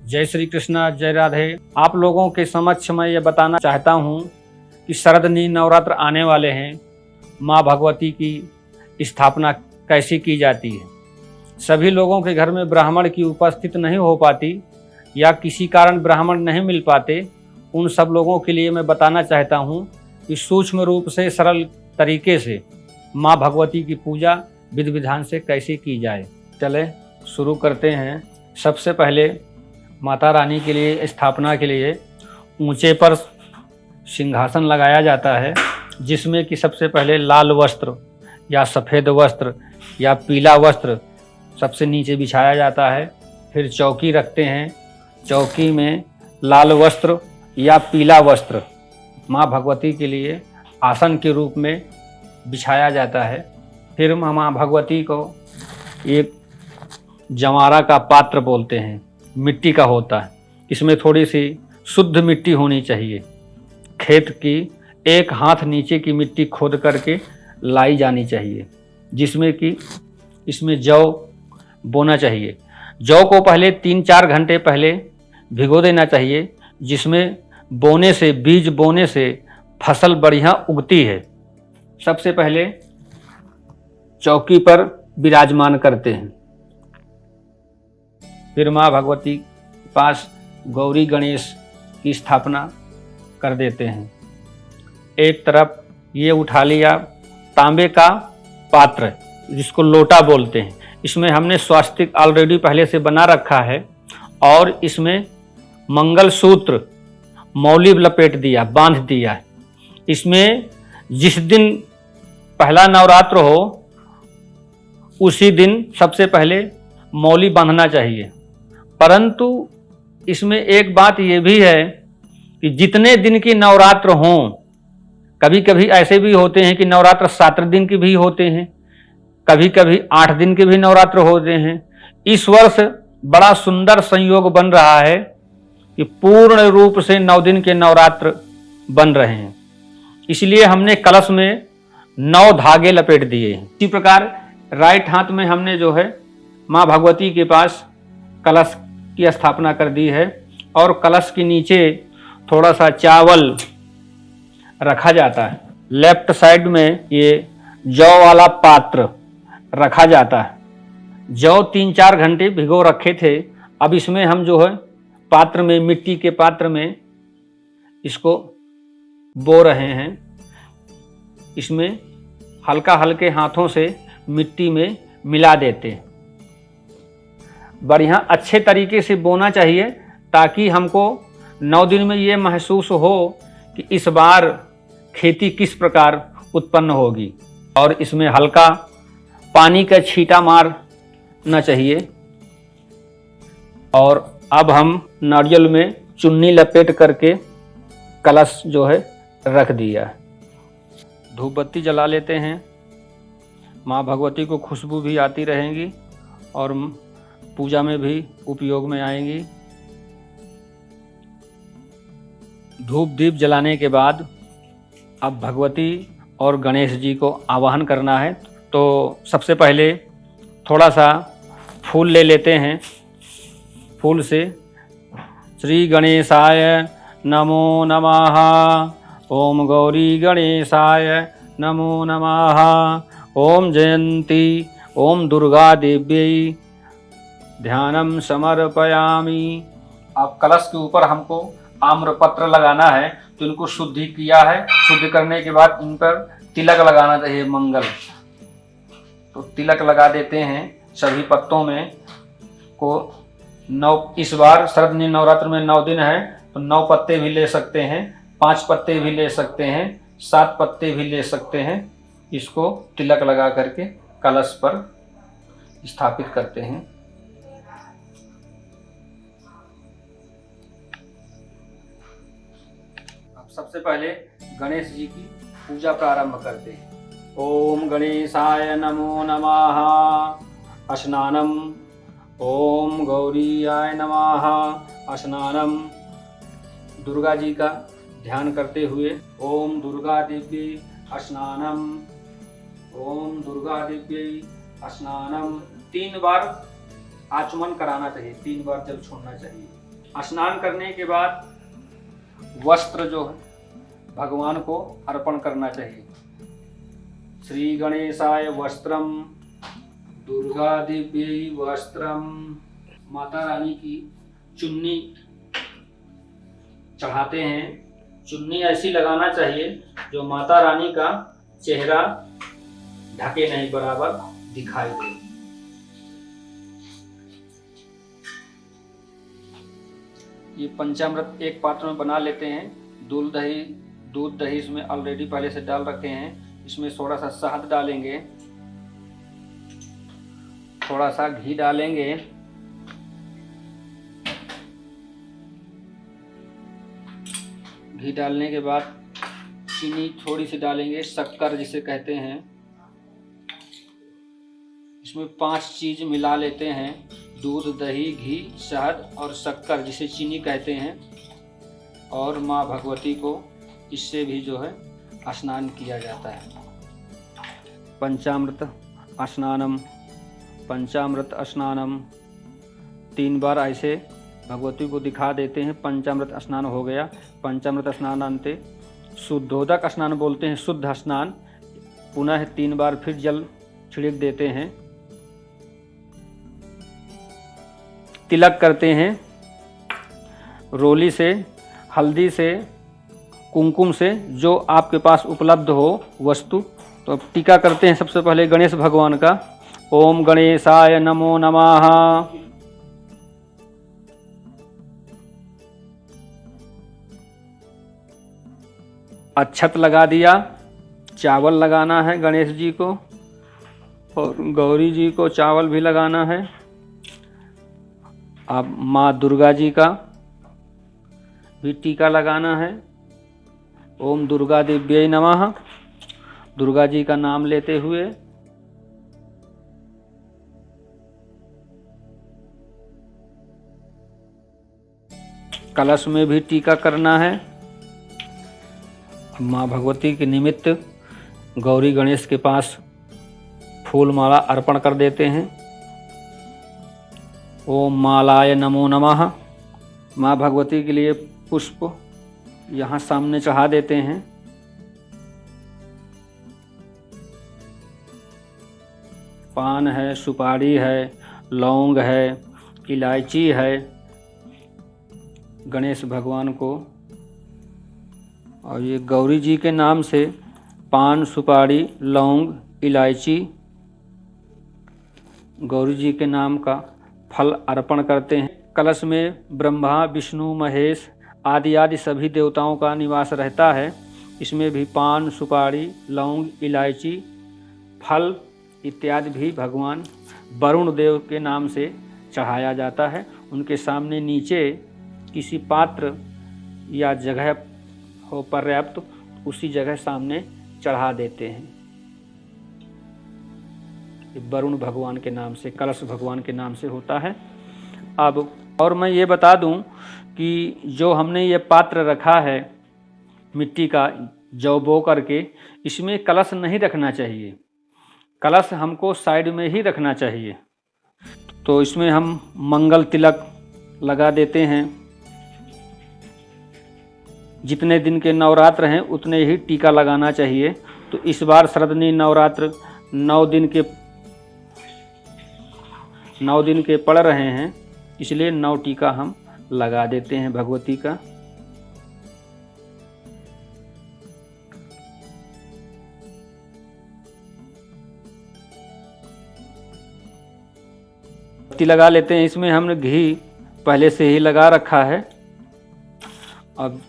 जय श्री कृष्णा, जय राधे। आप लोगों के समक्ष मैं ये बताना चाहता हूँ कि शरदनी नवरात्र आने वाले हैं। माँ भगवती की स्थापना कैसी की जाती है। सभी लोगों के घर में ब्राह्मण की उपस्थित नहीं हो पाती या किसी कारण ब्राह्मण नहीं मिल पाते, उन सब लोगों के लिए मैं बताना चाहता हूँ कि सूक्ष्म रूप से सरल तरीके से माँ भगवती की पूजा विधि विधान से कैसे की जाए। चले शुरू करते हैं। सबसे पहले माता रानी के लिए स्थापना के लिए ऊंचे पर सिंहासन लगाया जाता है, जिसमें कि सबसे पहले लाल वस्त्र या सफ़ेद वस्त्र या पीला वस्त्र सबसे नीचे बिछाया जाता है। फिर चौकी रखते हैं, चौकी में लाल वस्त्र या पीला वस्त्र माँ भगवती के लिए आसन के रूप में बिछाया जाता है। फिर माँ भगवती को एक जंवारा का पात्र बोलते हैं, मिट्टी का होता है। इसमें थोड़ी सी शुद्ध मिट्टी होनी चाहिए। खेत की एक हाथ नीचे की मिट्टी खोद करके लाई जानी चाहिए, जिसमें कि इसमें जौ बोना चाहिए। जौ को पहले 3-4 घंटे पहले भिगो देना चाहिए, जिसमें बोने से बीज बोने से फसल बढ़िया उगती है। सबसे पहले चौकी पर विराजमान करते हैं। फिर माँ भगवती के पास गौरी गणेश की स्थापना कर देते हैं। एक तरफ ये उठा लिया तांबे का पात्र, जिसको लोटा बोलते हैं। इसमें हमने स्वास्तिक ऑलरेडी पहले से बना रखा है और इसमें मंगल सूत्र मौली लपेट दिया, बांध दिया। इसमें जिस दिन पहला नवरात्र हो उसी दिन सबसे पहले मौली बांधना चाहिए। परंतु इसमें एक बात ये भी है कि जितने दिन की नवरात्र हों, कभी कभी ऐसे भी होते हैं कि नवरात्र 7 दिन की भी होते हैं, कभी कभी 8 दिन के भी नवरात्र होते हैं। इस वर्ष बड़ा सुंदर संयोग बन रहा है कि पूर्ण रूप से 9 दिन के नवरात्र बन रहे हैं। इसलिए हमने कलश में 9 धागे लपेट दिए हैं। इसी प्रकार राइट हाथ में हमने जो है माँ भगवती के पास कलश की स्थापना कर दी है और कलश के नीचे थोड़ा सा चावल रखा जाता है। लेफ्ट साइड में ये जौ वाला पात्र रखा जाता है। जौ 3-4 घंटे भिगो रखे थे। अब इसमें हम जो है पात्र में, मिट्टी के पात्र में इसको बो रहे हैं। इसमें हल्का हल्के हाथों से मिट्टी में मिला देते हैं। बढ़िया अच्छे तरीके से बोना चाहिए, ताकि हमको 9 दिन में ये महसूस हो कि इस बार खेती किस प्रकार उत्पन्न होगी। और इसमें हल्का पानी का छींटा मारना चाहिए। और अब हम नारियल में चुन्नी लपेट करके कलश जो है रख दिया। धूप बत्ती जला लेते हैं। माँ भगवती को खुशबू भी आती रहेंगी और पूजा में भी उपयोग में आएंगी। धूप दीप जलाने के बाद अब भगवती और गणेश जी को आवाहन करना है। तो सबसे पहले थोड़ा सा फूल ले लेते हैं। फूल से श्री गणेशाय नमो नमः, ओम गौरी गणेशाय नमो नमः, ओम जयंती, ओम दुर्गा देव्यै ध्यानम समर्पयामि। अब कलश के ऊपर हमको आम्रपत्र लगाना है, तो इनको शुद्धि किया है। शुद्ध करने के बाद इन पर तिलक लगाना चाहिए, मंगल। तो तिलक लगा देते हैं सभी पत्तों में को। 9 इस बार शरदनी नवरात्र में 9 दिन है, तो 9 पत्ते भी ले सकते हैं, 5 पत्ते भी ले सकते हैं, 7 पत्ते भी ले सकते हैं। इसको तिलक लगा करके कलश पर स्थापित करते हैं। अब सबसे पहले गणेश जी की पूजा प्रारंभ करते हैं। ओम गणेशाय नमो नमः स्नानम, ओम गौरीयाय नमः स्नानम। दुर्गा जी का ध्यान करते हुए ओम दुर्गा देव्यै स्नानम, ओम दुर्गा देव्यै स्नानम। 3 बार आचमन कराना चाहिए, 3 बार जल छोड़ना चाहिए। स्नान करने के बाद वस्त्र जो है भगवान को अर्पण करना चाहिए। श्री गणेशाय वस्त्रम दुर्गा देवी वस्त्रम। माता रानी की चुन्नी चढ़ाते हैं। चुन्नी ऐसी लगाना चाहिए जो माता रानी का चेहरा ढके नहीं, बराबर दिखाई दे। ये पंचामृत एक पात्र में बना लेते हैं। दूध दही इसमें ऑलरेडी पहले से डाल रखे हैं। इसमें थोड़ा सा शहद डालेंगे, थोड़ा सा घी डालेंगे, घी डालने के बाद चीनी थोड़ी सी डालेंगे, शक्कर जिसे कहते हैं। इसमें 5 चीज मिला लेते हैं, दूध, दही, घी, शहद और शक्कर जिसे चीनी कहते हैं। और माँ भगवती को इससे भी जो है स्नान किया जाता है। पंचामृत स्नानम, पंचामृत स्नानम 3 बार ऐसे भगवती को दिखा देते हैं। पंचामृत स्नान हो गया। पंचामृत स्नान अंते शुद्धोदक स्नान बोलते हैं, शुद्ध स्नान। पुनः 3 बार फिर जल छिड़क देते हैं। तिलक करते हैं रोली से, हल्दी से, कुमकुम से, जो आपके पास उपलब्ध हो वस्तु। तो अब टीका करते हैं सबसे पहले गणेश भगवान का। ओम गणेशाय नमो नमः। अक्षत लगा दिया। चावल लगाना है गणेश जी को, और गौरी जी को चावल भी लगाना है। अब माँ दुर्गा जी का भी टीका लगाना है। ओम दुर्गा देव्यै नमः। दुर्गा जी का नाम लेते हुए कलश में भी टीका करना है। माँ भगवती के निमित्त गौरी गणेश के पास फूल माला अर्पण कर देते हैं। ओम मालाय नमो नमः। माँ भगवती के लिए पुष्प यहाँ सामने चढ़ा देते हैं। पान है, सुपारी है, लौंग है, इलायची है। गणेश भगवान को और ये गौरी जी के नाम से पान, सुपारी, लौंग, इलायची गौरी जी के नाम का फल अर्पण करते हैं। कलश में ब्रह्मा, विष्णु, महेश आदि सभी देवताओं का निवास रहता है। इसमें भी पान, सुपारी, लौंग, इलायची, फल इत्यादि भी भगवान वरुण देव के नाम से चढ़ाया जाता है। उनके सामने नीचे किसी पात्र या जगह हो पर्याप्त, उसी जगह सामने चढ़ा देते हैं। वरुण भगवान के नाम से, कलश भगवान के नाम से होता है। अब और मैं ये बता दूं कि जो हमने ये पात्र रखा है मिट्टी का, जौ बो करके, इसमें कलश नहीं रखना चाहिए। कलश हमको साइड में ही रखना चाहिए। तो इसमें हम मंगल तिलक लगा देते हैं। जितने दिन के नवरात्र हैं उतने ही टीका लगाना चाहिए। तो इस बार शरदनी नवरात्र 9 दिन के पड़ रहे हैं, इसलिए 9 टीका हम लगा देते हैं भगवती का। बत्ती लगा लेते हैं। इसमें हमने घी पहले से ही लगा रखा है। अब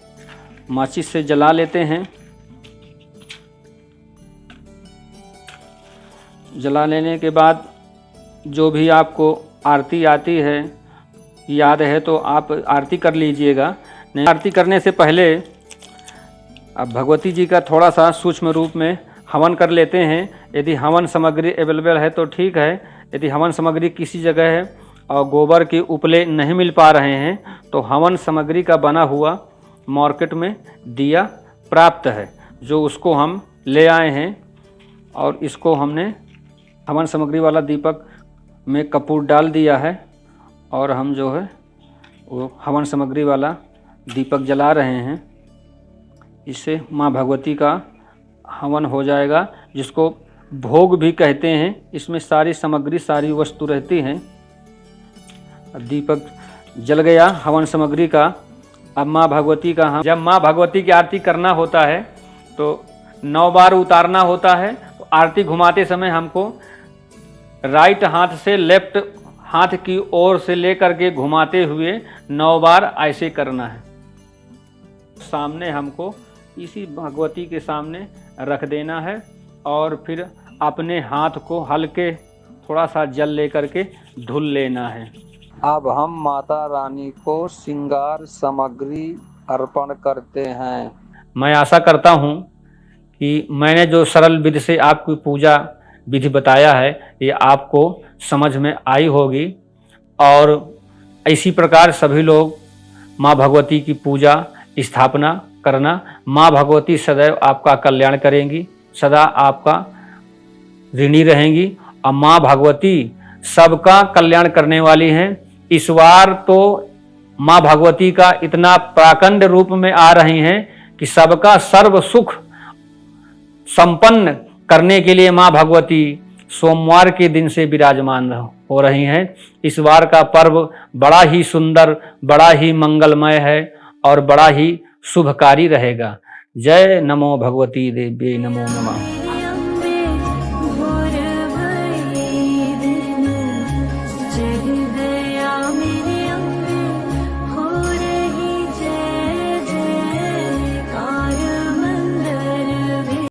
माचिस से जला लेते हैं। जला लेने के बाद जो भी आपको आरती आती है, याद है तो आप आरती कर लीजिएगा। नहीं, आरती करने से पहले अब भगवती जी का थोड़ा सा सूक्ष्म रूप में हवन कर लेते हैं। यदि हवन सामग्री अवेलेबल है तो ठीक है। यदि हवन सामग्री किसी जगह है और गोबर के उपले नहीं मिल पा रहे हैं तो हवन सामग्री का बना हुआ मार्केट में दिया प्राप्त है, जो उसको हम ले आए हैं। और इसको हमने हवन सामग्री वाला दीपक में कपूर डाल दिया है और हम जो है वो हवन सामग्री वाला दीपक जला रहे हैं। इससे माँ भगवती का हवन हो जाएगा, जिसको भोग भी कहते हैं। इसमें सारी सामग्री, सारी वस्तु रहती हैं। दीपक जल गया हवन सामग्री का। अब माँ भगवती का हम जब माँ भगवती की आरती करना होता है तो 9 बार उतारना होता है। तो आरती घुमाते समय हमको राइट हाथ से लेफ्ट हाथ की ओर से लेकर के घुमाते हुए 9 बार ऐसे करना है। सामने हमको इसी भगवती के सामने रख देना है और फिर अपने हाथ को हल्के थोड़ा सा जल लेकर के धुल लेना है। अब हम माता रानी को श्रृंगार सामग्री अर्पण करते हैं। मैं आशा करता हूँ कि मैंने जो सरल विधि से आपकी पूजा विधि बताया है ये आपको समझ में आई होगी, और इसी प्रकार सभी लोग माँ भगवती की पूजा स्थापना करना। माँ भगवती सदैव आपका कल्याण करेंगी, सदा आपका ऋणी रहेंगी, और माँ भगवती सबका कल्याण करने वाली हैं। इस बार तो माँ भगवती का इतना प्राकंड रूप में आ रही हैं कि सबका सर्व सुख संपन्न करने के लिए माँ भगवती सोमवार के दिन से विराजमान हो रही हैं। इस बार का पर्व बड़ा ही सुंदर, बड़ा ही मंगलमय है और बड़ा ही शुभकारी रहेगा। जय नमो भगवती देवी, नमो नमः।